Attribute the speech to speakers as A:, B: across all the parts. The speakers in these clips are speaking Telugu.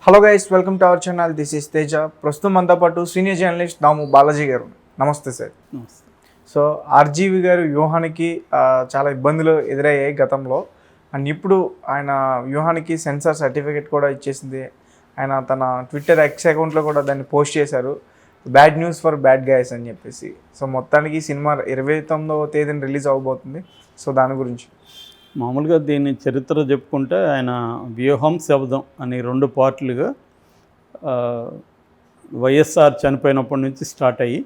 A: Hello guys, welcome to our channel. This is Teja. ప్రస్తుతం మనతో పాటు సీనియర్ జర్నలిస్ట్ దాము బాలాజీ గారు. నమస్తే సార్. సో ఆర్జీవి గారు వ్యూహానికి చాలా ఇబ్బందులు ఎదురయ్యాయి గతంలో. అండ్ ఇప్పుడు ఆయన వ్యూహానికి సెన్సార్ సర్టిఫికేట్ కూడా ఇచ్చేసింది. ఆయన తన ట్విట్టర్ ఎక్స్ అకౌంట్లో కూడా దాన్ని పోస్ట్ చేశారు, bad news for bad guys అని చెప్పేసి. సో మొత్తానికి సినిమా 29వ తేదీన రిలీజ్ అవ్వబోతుంది. సో దాని గురించి
B: మామూలుగా దీని చరిత్ర చెప్పుకుంటే ఆయన వ్యూహం శబ్దం అని 2 పార్ట్లుగా వైఎస్ఆర్ చనిపోయినప్పటి నుంచి స్టార్ట్ అయ్యి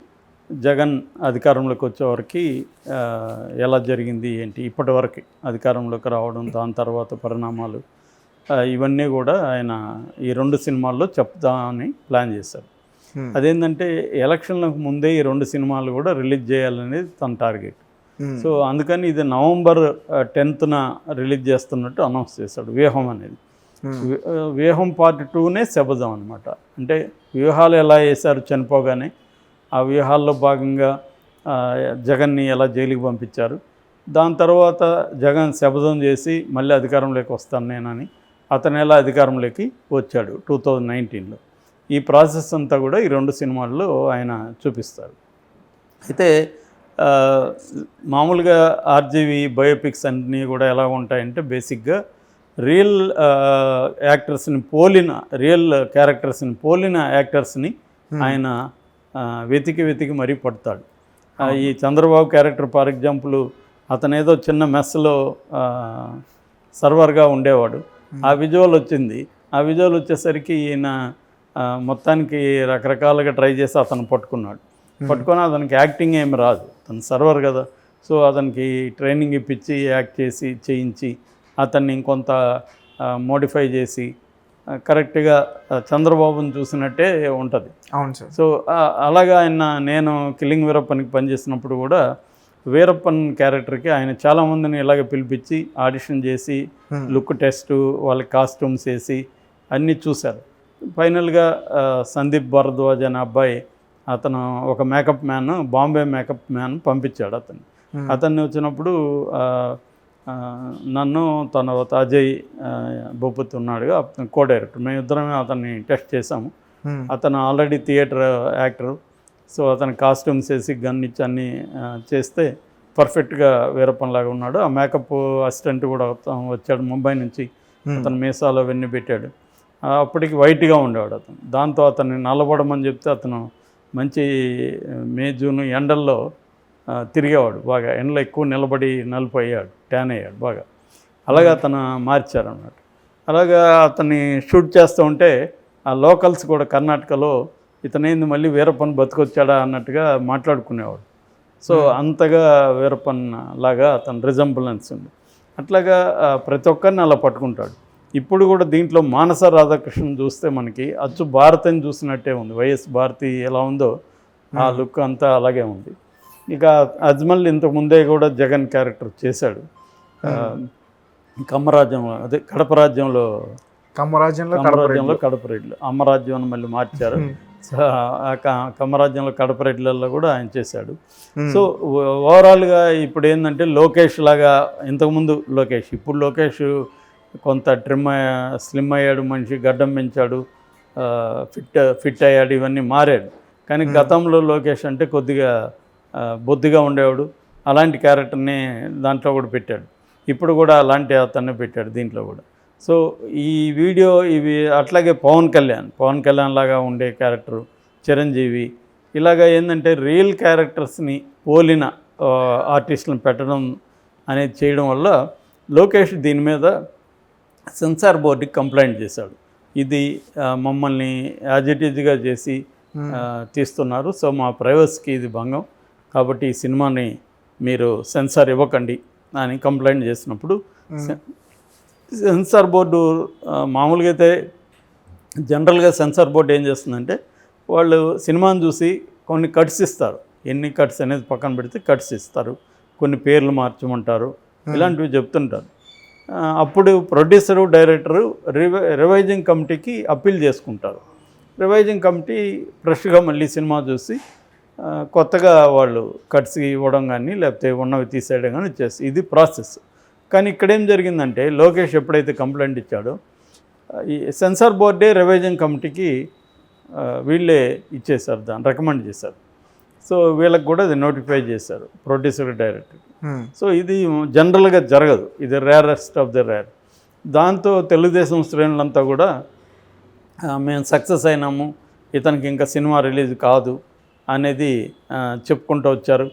B: జగన్ అధికారంలోకి వచ్చేవరకు ఎలా జరిగింది ఏంటి, ఇప్పటివరకు అధికారంలోకి రావడం, దాని తర్వాత పరిణామాలు, ఇవన్నీ కూడా ఆయన ఈ 2 సినిమాల్లో చెప్తామని ప్లాన్ చేశారు. అదేంటంటే ఎలక్షన్లకు ముందే ఈ 2 సినిమాలు కూడా రిలీజ్ చేయాలనేది తన టార్గెట్. సో అందుకని ఇది నవంబర్ 10న రిలీజ్ చేస్తున్నట్టు అనౌన్స్ చేశాడు వ్యూహం అనేది. వ్యూహం పార్ట్ 2నే శబదం అనమాట. అంటే వ్యూహాలు ఎలా వేశారు చనిపోగానే, ఆ వ్యూహాల్లో భాగంగా జగన్ని ఎలా జైలుకి పంపించారు, దాని తర్వాత జగన్ శబదం చేసి మళ్ళీ అధికారంలోకి వస్తాను నేనని అతను ఎలా అధికారంలోకి వచ్చాడు 2019లో. ఈ ప్రాసెస్ అంతా కూడా ఈ 2 సినిమాల్లో ఆయన చూపిస్తారు. అయితే మామూలుగా ఆర్జీవి బయోపిక్స్ అన్నీ కూడా ఎలా ఉంటాయంటే బేసిక్గా రియల్ యాక్టర్స్ని పోలిన, రియల్ క్యారెక్టర్స్ని పోలిన యాక్టర్స్ని ఆయన వెతికి మరీ పడతాడు. ఈ చంద్రబాబు క్యారెక్టర్ ఫర్ ఎగ్జాంపుల్, అతను ఏదో చిన్న మెస్లో సర్వర్గా ఉండేవాడు. ఆ విజువల్ వచ్చింది. ఆ విజువల్ వచ్చేసరికి ఈయన మొత్తానికి రకరకాలుగా ట్రై చేసి అతను పట్టుకొని అతనికి యాక్టింగ్ ఏమి రాదు, తను సర్వర్ కదా. సో అతనికి ట్రైనింగ్ ఇప్పించి యాక్ట్ చేయించి అతన్ని ఇంకొంత మోడిఫై చేసి కరెక్ట్గా చంద్రబాబుని చూసినట్టే ఉంటుంది.
A: అవును సార్.
B: సో అలాగా నేను కిల్లింగ్ వీరప్పన్కి పనిచేసినప్పుడు కూడా వీరప్పన్ క్యారెక్టర్కి ఆయన చాలామందిని ఇలాగ పిలిపించి ఆడిషన్ చేసి లుక్ టెస్టు, వాళ్ళకి కాస్ట్యూమ్స్ వేసి అన్నీ చూశారు. ఫైనల్గా సందీప్ భరద్వాజ్ అనే అబ్బాయి, అతను ఒక makeup man, Bombay makeup man పంపించాడు అతన్ని వచ్చినప్పుడు నన్ను తర్వాత అజయ్ భూపతి ఉన్నాడుగా, అతను కో డైరెక్టర్, మేమిద్దరమే అతన్ని టెస్ట్ చేసాము. అతను ఆల్రెడీ థియేటర్ యాక్టర్. సో అతను కాస్ట్యూమ్స్ వేసి గన్ ఇచ్చి అన్నీ చేస్తే పర్ఫెక్ట్గా వీరప్పన్లాగా ఉన్నాడు. ఆ మేకప్ అసిస్టెంట్ కూడా వచ్చాడు ముంబై నుంచి, అతను మీసాలు అవన్నీ పెట్టాడు. అప్పటికి వైట్గా ఉండేవాడు అతను. దాంతో అతన్ని నల్లబడమని చెప్తే అతను మంచి మే జూన్ ఎండల్లో తిరిగేవాడు, బాగా ఎండలో ఎక్కువ నిలబడి నలిపోయాడు, ట్యాన్ అయ్యాడు బాగా. అలాగే అతను మార్చారన్నమాట. అలాగా అతన్ని షూట్ చేస్తూ ఉంటే ఆ లోకల్స్ కూడా కర్ణాటకలో ఇతనేంది మళ్ళీ వీరప్పన్ బతికొచ్చాడా అన్నట్టుగా మాట్లాడుకునేవాడు. సో అంతగా వీరప్పన్ లాగా అతను రిజంబులెన్స్ ఉంది. అట్లాగా ప్రతి ఒక్కరిని అలా పట్టుకుంటాడు. ఇప్పుడు కూడా దీంట్లో మానస రాధాకృష్ణ చూస్తే మనకి అచ్చు భారతిని చూసినట్టే ఉంది. వైఎస్ భారతి ఎలా ఉందో ఆ లుక్ అంతా అలాగే ఉంది. ఇక అజ్మల్ ఇంతకు ముందే కూడా జగన్ క్యారెక్టర్ చేశాడు. కమ్మరాజ్యంలో, అదే కడప రాజ్యంలో కడప రెడ్లు, అమ్మరాజ్యం అని మళ్ళీ మార్చారు. కమ్మరాజ్యంలో కడప రెడ్లలో కూడా ఆయన చేశాడు. సో ఓవరాల్గా ఇప్పుడు ఏంటంటే లోకేష్ లాగా, ఇంతకుముందు లోకేష్, ఇప్పుడు లోకేష్ కొంత స్లిమ్ అయ్యాడు, మనిషి గడ్డం పెంచాడు, ఫిట్ అయ్యాడు, ఇవన్నీ మారాడు. కానీ గతంలో లోకేష్ అంటే కొద్దిగా బొద్దుగా ఉండేవాడు. అలాంటి క్యారెక్టర్ని దాంట్లో కూడా పెట్టాడు. ఇప్పుడు కూడా అలాంటి అతన్ని పెట్టాడు దీంట్లో కూడా. సో ఈ వీడియో ఇవి అట్లాగే పవన్ కళ్యాణ్ లాగా ఉండే క్యారెక్టరు, చిరంజీవి, ఇలాగా ఏంటంటే రియల్ క్యారెక్టర్స్ని పోలిన ఆర్టిస్టులను పెట్టడం అనేది చేయడం వల్ల లోకేష్ దీని మీద సెన్సార్ బోర్డుకి కంప్లైంట్ చేశాడు. ఇది మమ్మల్ని యాజిటీజ్గా చేసి తీస్తున్నారు, సో మా ప్రైవసీకి ఇది భంగం, కాబట్టి ఈ సినిమాని మీరు సెన్సార్ ఇవ్వకండి అని కంప్లైంట్ చేసినప్పుడు సెన్సార్ బోర్డు మామూలుగా అయితే జనరల్గా సెన్సార్ బోర్డు ఏం చేస్తుందంటే వాళ్ళు సినిమాని చూసి కొన్ని కట్స్ ఇస్తారు. ఎన్ని కట్స్ అనేది పక్కన పెడితే కట్స్ ఇస్తారు, కొన్ని పేర్లు మార్చమంటారు, ఇలాంటివి చెప్తుంటారు. అప్పుడు ప్రొడ్యూసరు, డైరెక్టరు రివైజింగ్ కమిటీకి అప్పీల్ చేసుకుంటారు. రివైజింగ్ కమిటీ ఫ్రెష్గా మళ్ళీ సినిమా చూసి కొత్తగా వాళ్ళు కట్స్ ఇవ్వడం కానీ లేకపోతే ఉన్నవి తీసేయడం కానీ చేసి ఇది ప్రాసెస్. కానీ ఇక్కడేం జరిగిందంటే లోకేష్ ఎప్పుడైతే కంప్లైంట్ ఇచ్చాడో ఈ సెన్సార్ బోర్డే రివైజింగ్ కమిటీకి వీళ్ళే ఇచ్చేశారు, దాన్ని రికమెండ్ చేశారు. సో వీళ్ళకి కూడా అది నోటిఫై చేశారు ప్రొడ్యూసర్ డైరెక్టర్. సో ఇది జనరల్గా జరగదు, ఇది రేరెస్ట్ ఆఫ్ ది రేర్. దాంతో తెలుగుదేశం శ్రేణులంతా కూడా మేము సక్సెస్ అయినాము, ఇతనికి ఇంకా సినిమా రిలీజ్ కాదు అనేది చెప్పుకుంటూ వచ్చారు.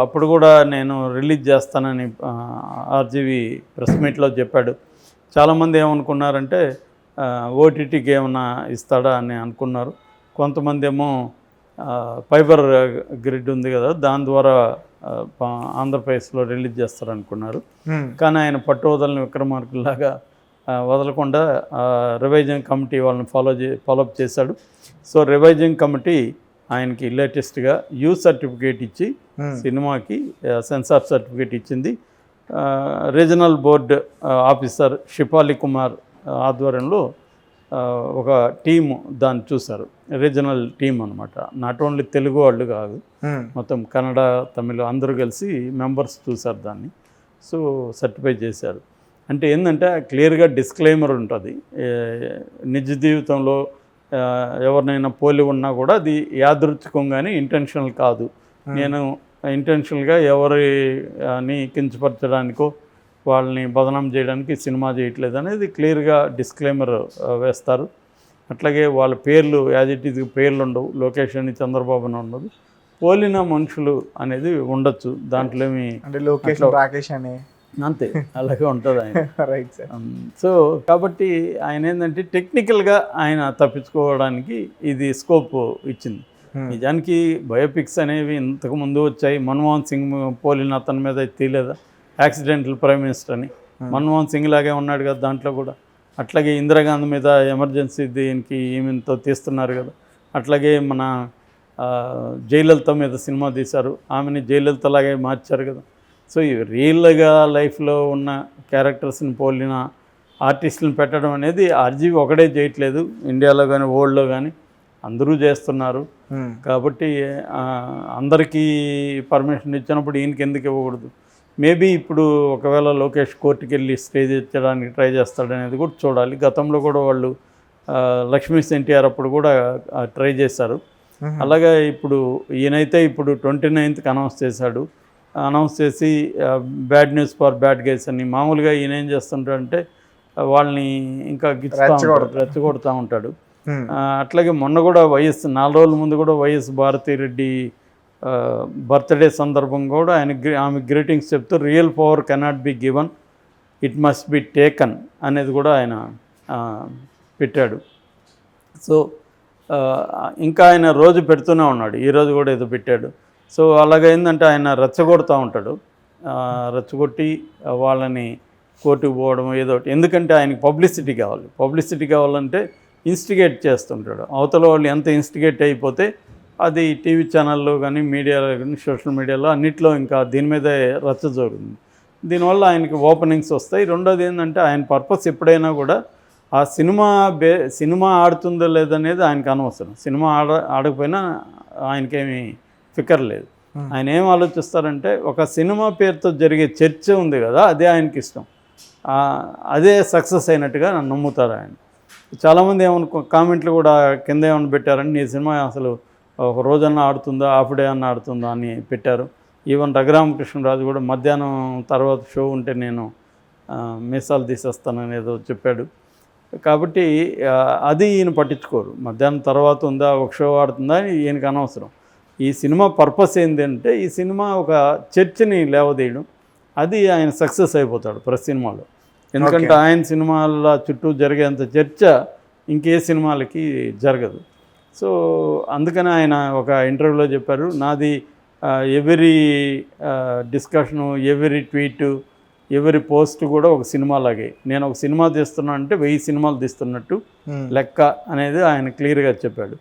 B: అప్పుడు కూడా నేను రిలీజ్ చేస్తానని ఆర్జీవి ప్రెస్ మీట్లో చెప్పాడు. చాలామంది ఏమనుకున్నారంటే ఓటీటీకి ఏమైనా ఇస్తాడా అని అనుకున్నారు. కొంతమంది ఏమో ఫైబర్ గ్రిడ్ ఉంది కదా, దాని ద్వారా ఆంధ్రప్రదేశ్లో రిలీజ్ చేస్తారనుకున్నారు. కానీ ఆయన పట్టువదలని విక్రమార్కుల్లాగా వదలకుండా రివైజింగ్ కమిటీ వాళ్ళని ఫాలోఅప్ చేశాడు. సో రివైజింగ్ కమిటీ ఆయనకి లేటెస్ట్గా యూ సర్టిఫికేట్ ఇచ్చి సినిమాకి సెన్సార్ సర్టిఫికేట్ ఇచ్చింది. రీజనల్ బోర్డ్ ఆఫీసర్ షిపాలి కుమార్ ఆధ్వర్యంలో ఒక టీము దాన్ని చూశారు, రీజనల్ టీం అనమాట. నాట్ ఓన్లీ తెలుగు వాళ్ళు కాదు, మొత్తం కన్నడ, తమిళ అందరూ కలిసి మెంబర్స్ చూశారు దాన్ని. సో సర్టిఫై చేశారు. అంటే ఏంటంటే క్లియర్గా డిస్క్లైమర్ ఉంటుంది, నిజ జీవితంలో ఎవరినైనా పోలి ఉన్నా కూడా అది యాదృచ్ఛికంగానే ఇంటెన్షనల్ కాదు, నేను ఇంటెన్షనల్గా ఎవరిని కించపరచడానికో వాళ్ళని బదనాం చేయడానికి సినిమా చేయట్లేదు అనేది క్లియర్గా డిస్క్లైమర్ వేస్తారు. అట్లాగే వాళ్ళ పేర్లు యాజ్ ఇట్ ఈజ్ పేర్లు ఉండవు, లొకేషన్ చంద్రబాబు అని ఉండదు, పోలిన మనుషులు అనేది ఉండొచ్చు. దాంట్లో ఏమి
A: అంటే లొకేషన్ రాకేష్ అని
B: అంతే అలాగే ఉంటుంది ఆయన.
A: Right sir.
B: సో కాబట్టి ఆయన ఏంటంటే టెక్నికల్గా ఆయన తప్పించుకోవడానికి ఇది స్కోప్ ఇచ్చింది. నిజానికి బయోపిక్స్ అనేవి ఇంతకుముందు వచ్చాయి. మన్మోహన్ సింగ్ పోలిన అతని మీద తీయలేదా, యాక్సిడెంటల్ ప్రైమ్ మినిస్టర్ అని. మన్మోహన్ సింగ్ లాగే ఉన్నాడు కదా దాంట్లో కూడా. అట్లాగే ఇందిరాగాంధీ మీద ఎమర్జెన్సీ దీనికి ఈమెతో తీస్తున్నారు కదా. అట్లాగే మన జయలలిత మీద సినిమా తీశారు, ఆమెని జయలలితలాగే మార్చారు కదా. సో ఈ రియల్గా లైఫ్లో ఉన్న క్యారెక్టర్స్ని పోలిన ఆర్టిస్టులను పెట్టడం అనేది ఆర్జీవి ఒకడే చేయట్లేదు, ఇండియాలో కానీ వరల్డ్లో కానీ అందరూ చేస్తున్నారు. కాబట్టి అందరికీ పర్మిషన్ ఇచ్చినప్పుడు ఈయనకి ఎందుకు ఇవ్వకూడదు? మేబీ ఇప్పుడు ఒకవేళ లోకేష్ కోర్టుకి వెళ్ళి స్టేజ్ ఇచ్చడానికి ట్రై చేస్తాడనేది కూడా చూడాలి. గతంలో కూడా వాళ్ళు లక్ష్మీ ఎన్టీఆర్ అప్పుడు కూడా ట్రై చేశారు. అలాగే ఇప్పుడు ఈయనైతే ఇప్పుడు 29th అనౌన్స్ చేసి bad news for bad guys అని. మామూలుగా ఈయన ఏం చేస్తుంటాడంటే వాళ్ళని ఇంకా రెచ్చగొడుతూ ఉంటాడు. అట్లాగే మొన్న కూడా 4 రోజుల ముందు కూడా వైఎస్ భారతిరెడ్డి బర్త్డే సందర్భంగా కూడా ఆమె గ్రీటింగ్స్ చెప్తూ real power cannot be given, it must be taken అనేది కూడా ఆయన పెట్టాడు. సో ఇంకా ఆయన రోజు పెడుతూనే ఉన్నాడు, ఈరోజు కూడా ఏదో పెట్టాడు. సో అలాగైందంటే ఆయన రెచ్చగొడుతూ ఉంటాడు, రెచ్చగొట్టి వాళ్ళని కోర్టుకు పోవడం ఏదో ఒకటి. ఎందుకంటే ఆయనకి పబ్లిసిటీ కావాలంటే ఇన్స్టిగేట్ చేస్తుంటాడు. అవతల వాళ్ళు ఎంత ఇన్స్టిగేట్ అయిపోతే అది టీవీ ఛానల్లో కానీ మీడియాలో కానీ సోషల్ మీడియాలో అన్నిట్లో ఇంకా దీని మీదే రచ్చ జరుగుతుంది. దీనివల్ల ఆయనకి ఓపెనింగ్స్ వస్తాయి. రెండోది ఏంటంటే ఆయన పర్పస్ ఎప్పుడైనా కూడా ఆ సినిమా ఆడుతుందో లేదనేది ఆయనకు అనవసరం. సినిమా ఆడకపోయినా ఆయనకేమీ ఫికర్ లేదు. ఆయన ఏం ఆలోచిస్తారంటే ఒక సినిమా పేరుతో జరిగే చర్చ ఉంది కదా, అదే ఆయనకి ఇష్టం, అదే సక్సెస్ అయినట్టుగా నమ్ముతారు ఆయన. చాలామంది కామెంట్లు కూడా కింద ఏమన్నా పెట్టారని, నీ సినిమా అసలు ఒక రోజన్నా ఆడుతుందా, హాఫ్ డే అన్న ఆడుతుందా అని పెట్టారు. ఈవెన్ రఘురామకృష్ణరాజు కూడా మధ్యాహ్నం తర్వాత షో ఉంటే నేను మీసాలు తీసేస్తానని ఏదో చెప్పాడు. కాబట్టి అది ఈయన పట్టించుకోరు. మధ్యాహ్నం తర్వాత ఉందా, ఒక షో ఆడుతుందా అని ఈయనకి అనవసరం. ఈ సినిమా పర్పస్ ఏంటంటే ఈ సినిమా ఒక చర్చని లేవదీయడం, అది ఆయన సక్సెస్ అయిపోతాడు ప్రతి సినిమాలో. ఎందుకంటే ఆయన సినిమాల చుట్టూ జరిగేంత చర్చ ఇంకే సినిమాలకి జరగదు. సో అందుకని ఆయన ఒక ఇంటర్వ్యూలో చెప్పారు, నాది every discussion, every tweet, every post కూడా ఒక సినిమాలాగే. నేను ఒక సినిమా తీస్తున్నా అంటే 1000 సినిమాలు తీస్తున్నట్టు లెక్క అనేది ఆయన క్లియర్గా చెప్పాడు.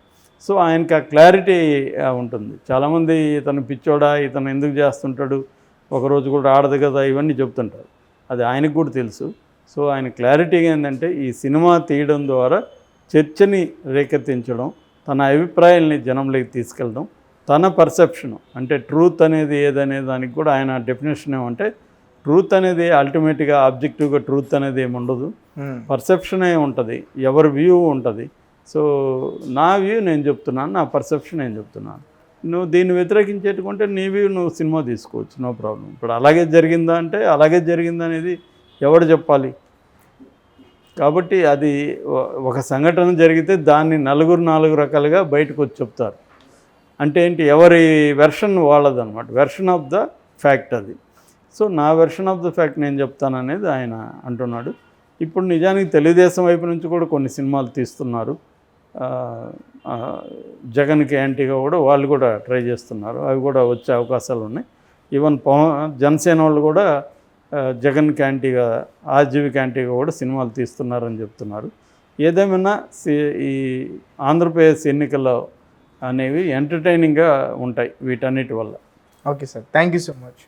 B: సో ఆయనకి ఆ క్లారిటీ ఉంటుంది. చాలామంది ఇతను పిచ్చోడా, ఇతను ఎందుకు చేస్తుంటాడు, ఒకరోజు కూడా ఆడదు కదా, ఇవన్నీ చెప్తుంటారు. అది ఆయనకు కూడా తెలుసు. సో ఆయన క్లారిటీగా ఏంటంటే ఈ సినిమా తీయడం ద్వారా చర్చని రేకెత్తించడం, తన అభిప్రాయాల్ని జనంలోకి తీసుకెళ్ళడం, తన పర్సెప్షను అంటే ట్రూత్ అనేది ఏదనే దానికి కూడా ఆయన డెఫినేషన్ ఏమంటే ట్రూత్ అనేది అల్టిమేట్గా ఆబ్జెక్టివ్గా ట్రూత్ అనేది ఏమి ఉండదు, పర్సెప్షనే ఉంటుంది, ఎవరి వ్యూ ఉంటుంది. సో నా వ్యూ నేను చెప్తున్నాను, నా పర్సెప్షన్ నేను చెప్తున్నాను. నువ్వు దీన్ని వ్యతిరేకించేటుకుంటే నీ వ్యూ నువ్వు సినిమా తీసుకోవచ్చు, నో ప్రాబ్లం. ఇప్పుడు అలాగే జరిగిందా అంటే అలాగే జరిగిందా అనేది ఎవడు చెప్పాలి? కాబట్టి అది ఒక సంఘటన జరిగితే దాన్ని నాలుగు రకాలుగా బయటకు వచ్చి చెప్తారు. అంటే ఏంటి, ఎవరి వెర్షన్ వాళ్ళదన్నమాట, వెర్షన్ ఆఫ్ ద ఫ్యాక్ట్ అది. సో నా వెర్షన్ ఆఫ్ ద ఫ్యాక్ట్ నేను చెప్తాననేది ఆయన అంటున్నాడు. ఇప్పుడు నిజానికి తెలుగుదేశం వైపు నుంచి కూడా కొన్ని సినిమాలు తీస్తున్నారు. జగన్కి యాంటీగా కూడా వాళ్ళు కూడా ట్రై చేస్తున్నారు, అవి కూడా వచ్చే అవకాశాలు ఉన్నాయి. ఈవెన్ జనసేన వాళ్ళు కూడా జగన్కి యాంటీగా, ఆర్జీవికి యాంటీగా కూడా సినిమాలు తీస్తున్నారని చెప్తున్నారు. ఏదేమైనా ఈ ఆంధ్రప్రదేశ్ ఎన్నికల్లో అనేవి ఎంటర్టైనింగ్గా ఉంటాయి వీటన్నిటి వల్ల.
A: Okay sir, thank you so much.